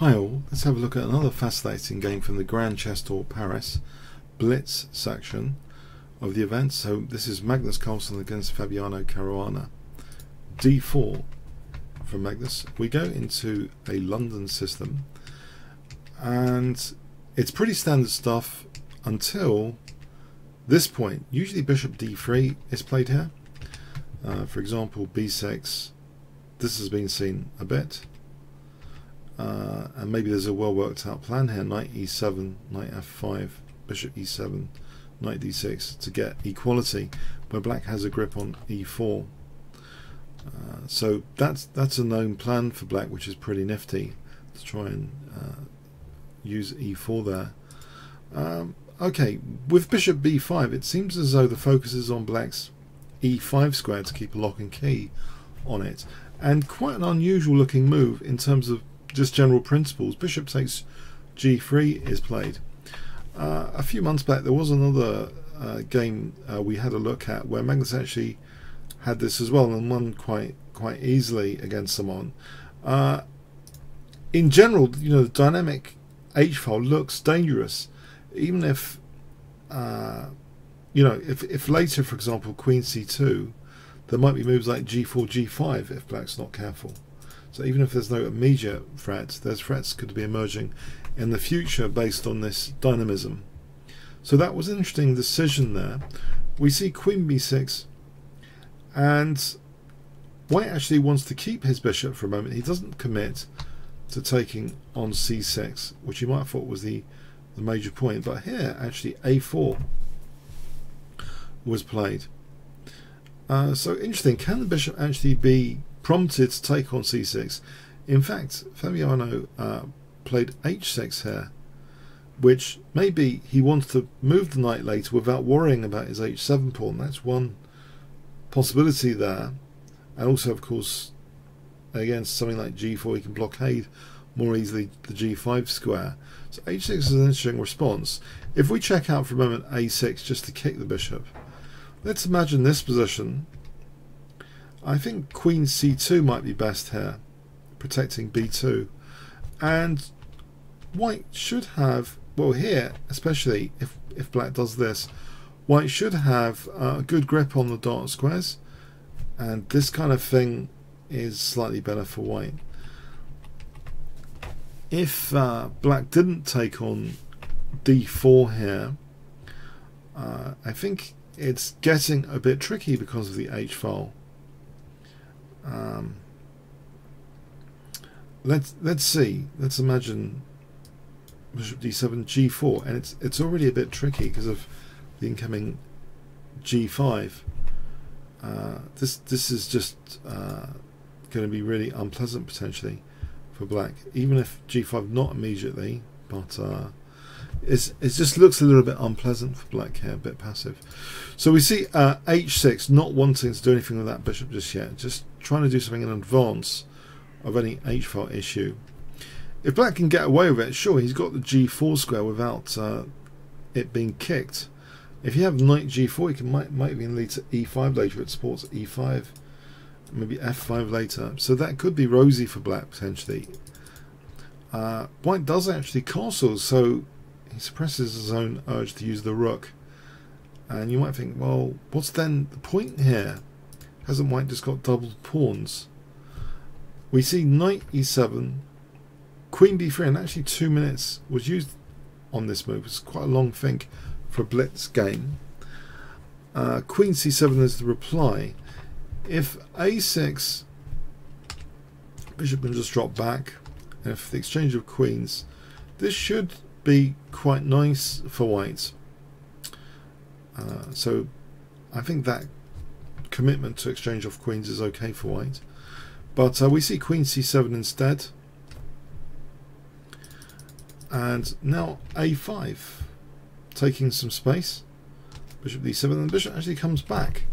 Hi all, let's have a look at another fascinating game from the Grand Chess Tour Paris Blitz section of the event. So this is Magnus Carlsen against Fabiano Caruana. D4 from Magnus. We go into a London system and it's pretty standard stuff until this point. Usually bishop d3 is played here. For example, b6. This has been seen a bit. And maybe there's a well worked out plan here. Knight e7, knight f5, bishop e7, knight d6 to get equality where black has a grip on e4. So that's a known plan for black, which is pretty nifty to try and use e4 there. Okay, with bishop b5 it seems as though the focus is on black's e5 square to keep a lock and key on it, and quite an unusual looking move in terms of just general principles. Bishop takes g3 is played. A few months back there was another game we had a look at where Magnus actually had this as well and won quite easily against someone. In general, you know, the dynamic h-file looks dangerous, even if you know, if later, for example, queen c2, there might be moves like g4 g5 if black's not careful. So even if there's no immediate threat, there's threats could be emerging in the future based on this dynamism. So that was an interesting decision there. We see queen b6, and white actually wants to keep his bishop for a moment. He doesn't commit to taking on c6, which you might have thought was the major point, but here actually a4 was played. So interesting, can the bishop actually be prompted to take on c6? In fact, Fabiano played h6 here, which maybe he wants to move the knight later without worrying about his h7 pawn. That's one possibility there. And also, of course, against something like g4, he can blockade more easily the g5 square. So h6 is an interesting response. If we check out for a moment a6 just to kick the bishop, let's imagine this position. I think queen c2 might be best here, protecting b2, and white should have, well here especially if black does this, white should have a good grip on the dark squares, and this kind of thing is slightly better for white. If black didn't take on d4 here, I think it's getting a bit tricky because of the h-file. Let's see. Let's imagine bishop d7 g4, and it's already a bit tricky because of the incoming g5. This is just going to be really unpleasant potentially for black, even if g5 not immediately, but it just looks a little bit unpleasant for black here, a bit passive. So we see h6 not wanting to do anything with that bishop just yet, just trying to do something in advance of any h-file issue. If black can get away with it, sure, he's got the g4 square without it being kicked. If you have knight g4, he can might even lead to e5 later. It supports e5, maybe f5 later. So that could be rosy for black potentially. White does actually castle, so he suppresses his own urge to use the rook. And you might think, well, what's then the point here? Hasn't white just got doubled pawns? We see knight e7, queen b3, and actually 2 minutes was used on this move. It's quite a long think for a blitz game. Queen c7 is the reply. If a6, bishop can just drop back, and if the exchange of queens, this should be quite nice for white. So I think that commitment to exchange of queens is okay for white, but we see queen c7 instead, and now a5 taking some space, bishop d7, and the bishop actually comes back.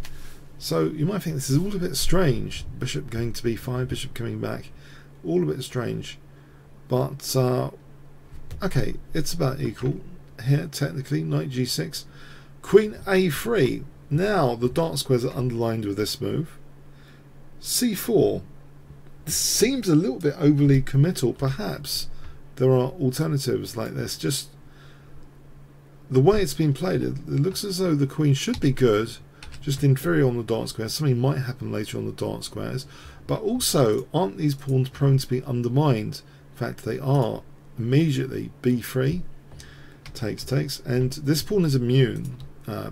So you might think this is all a bit strange, bishop going to b5, bishop coming back, all a bit strange, but okay, it's about equal here technically. Knight g6, queen a3. Now the dark squares are underlined with this move. c4, This seems a little bit overly committal. Perhaps there are alternatives like this. Just the way it's been played, it looks as though the queen should be good, just inferior on the dark squares. Something might happen later on the dark squares, but also aren't these pawns prone to be undermined? In fact, they are immediately. B3 takes, and this pawn is immune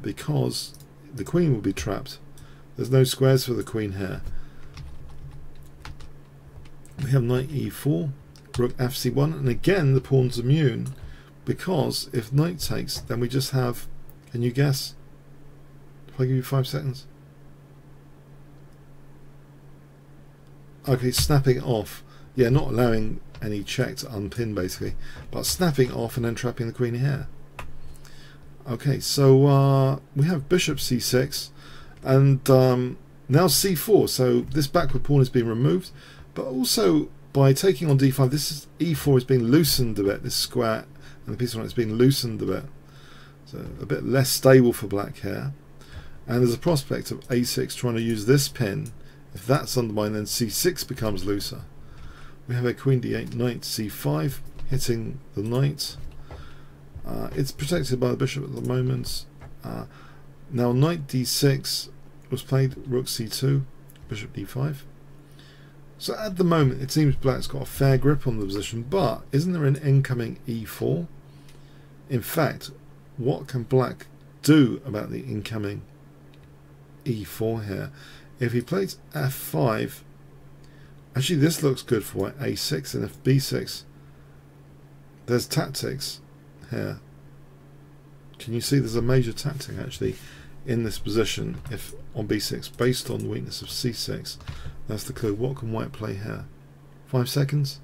because the queen will be trapped. There's no squares for the queen here. We have knight e4, rook fc1, and again the pawn's immune because if knight takes, then we just have, can you guess? If I give you 5 seconds. Okay, snapping it off. Yeah, not allowing any check to unpin basically, but snapping it off and then trapping the queen here. Okay, so we have bishop c6 and now c4, so this backward pawn has been removed, but also by taking on d5, this is e4 is being loosened a bit, this square and the piece on it is being loosened a bit, so a bit less stable for black here, and there's a prospect of a6 trying to use this pin. If that's undermined, then c6 becomes looser. We have a queen d8, knight c5, hitting the knight. It's protected by the bishop at the moment. Now knight d6 was played, rook c2, bishop d5. So at the moment it seems black's got a fair grip on the position, but isn't there an incoming e4? In fact, what can black do about the incoming e4 here? If he plays f5, actually this looks good for white, a6, and if b6, there's tactics here. Can you see there's a major tactic actually in this position if on b6 based on the weakness of c6? That's the clue. What can white play here? 5 seconds.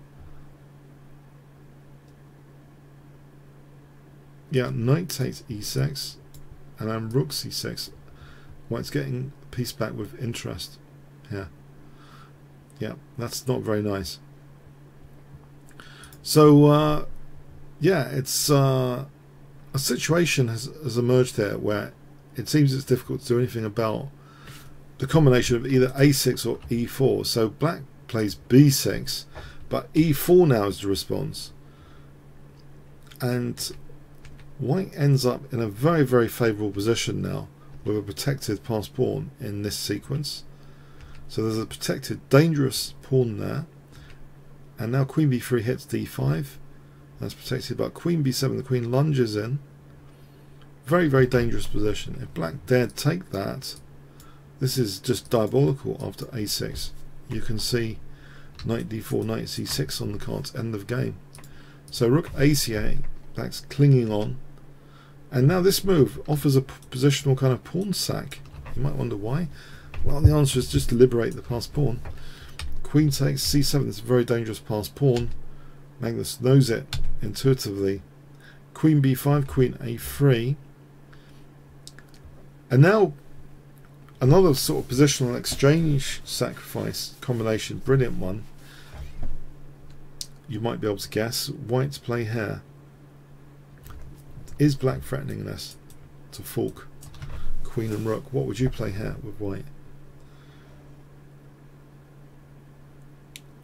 Yeah, knight takes e6 and then rook c6. White's getting a piece back with interest here. Yeah, that's not very nice. So yeah, it's a situation has emerged here where it seems it's difficult to do anything about the combination of either a6 or e4. So black plays b6, but e4 now is the response, and white ends up in a very, very favourable position now with a protected passed pawn in this sequence. So there's a protected dangerous pawn there, and now queen b3 hits d5. That's protected, but queen b7, the queen lunges in. Very, very dangerous position. If black dared take that, this is just diabolical after a6. You can see knight d4, knight c6 on the cards, end of game. So rook a8, black's clinging on. And now this move offers a positional kind of pawn sack. You might wonder why. Well, the answer is just to liberate the passed pawn. Queen takes c7, it's a very dangerous passed pawn. Magnus knows it intuitively. Queen b5, queen a3. And now another sort of positional exchange sacrifice combination, brilliant one. You might be able to guess. White's play here. Is black threatening this to fork queen and rook? What would you play here with white?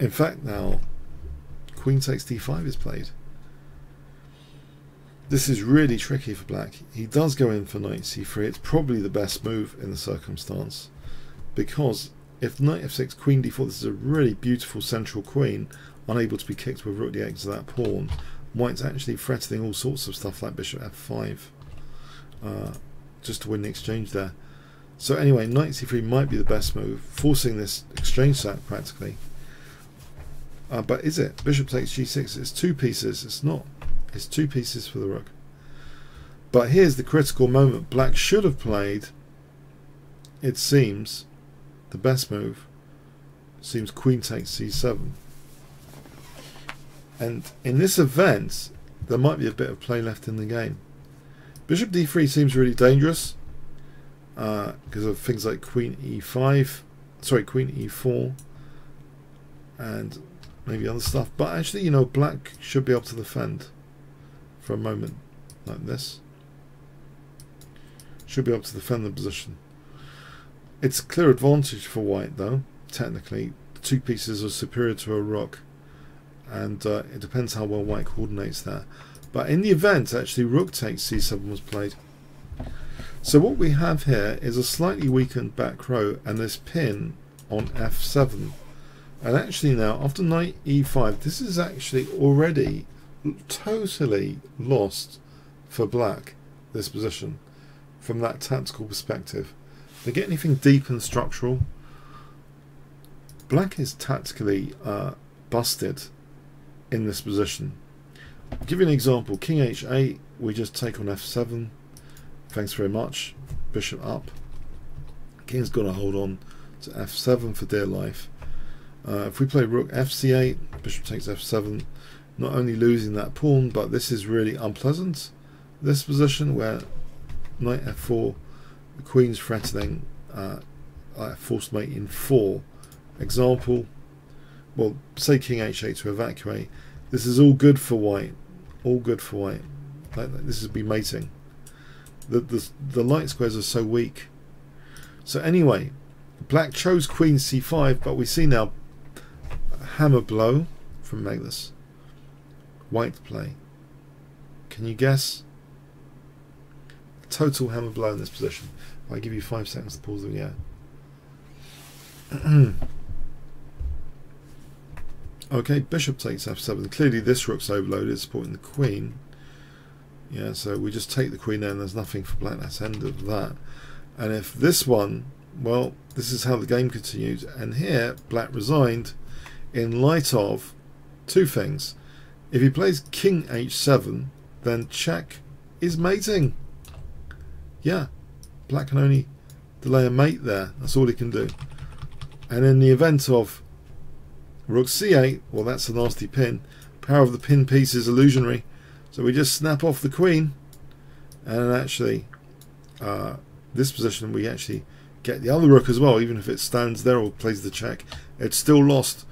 In fact, now queen takes d5 is played. This is really tricky for black. He does go in for knight c3. It's probably the best move in the circumstance, because if knight f6, queen d4, this is a really beautiful central queen, unable to be kicked with rook d8 to that pawn. White's actually threatening all sorts of stuff like bishop f5 just to win the exchange there. So anyway, knight c3 might be the best move, forcing this exchange sack practically. But is it? Bishop takes g6. It's 2 pieces. It's not. It's 2 pieces for the rook. But here's the critical moment. Black should have played, it seems, the best move. Seems queen takes c7. And in this event, there might be a bit of play left in the game. Bishop d3 seems really dangerous because of things like queen e5, sorry, queen e4, and maybe other stuff. But actually, you know, black should be able to defend for a moment like this. Should be able to defend the position. It's a clear advantage for white, though. Technically, the 2 pieces are superior to a rook. and it depends how well white coordinates there. But in the event, actually, rook takes c7 was played. So what we have here is a slightly weakened back row and this pin on f7. And actually now, after knight e5, this is actually already totally lost for black, this position, from that tactical perspective. To get anything deep and structural, black is tactically busted in this position. I'll give you an example. King h8, we just take on f7. Thanks very much. Bishop up. King's got to hold on to f7 for dear life. If we play rook fc8, bishop takes f7, not only losing that pawn, but this is really unpleasant. This position where knight f4, the queen's threatening forced mate in 4. Example, well, say king h8 to evacuate. This is all good for white. All good for white. This would be mating. The light squares are so weak. So anyway, black chose queen c5, but we see now a hammer blow from Magnus. White play. Can you guess? A total hammer blow in this position. I'll give you 5 seconds to pause the video. Okay, bishop takes f7. Clearly this rook's overloaded, supporting the queen. Yeah, so we just take the queen there and there's nothing for black. That's the end of that. And if this one, well, this is how the game continues. And here, black resigned in light of two things. If he plays king h7, then check is mating. Yeah, black can only delay a mate there. That's all he can do. And in the event of rook c8, well, that's a nasty pin. Power of the pin piece is illusionary. So we just snap off the queen, and actually this position we actually get the other rook as well. Even if it stands there or plays the check, it's still lost.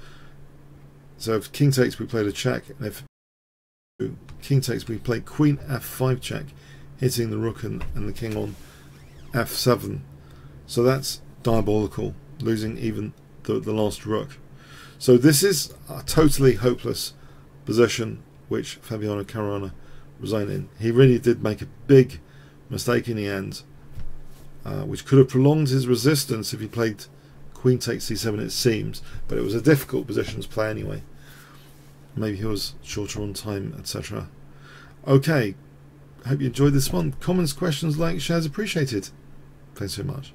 So if king takes, we play the check, and if king takes, we play queen f5 check, hitting the rook and the king on f7. So that's diabolical, losing even the last rook. So this is a totally hopeless position which Fabiano Caruana resigned in. He really did make a big mistake in the end, which could have prolonged his resistance if he played queen takes c7, it seems, but it was a difficult position to play anyway. Maybe he was shorter on time, etc. Okay, hope you enjoyed this one. Comments, questions, likes, shares appreciated. Thanks so much.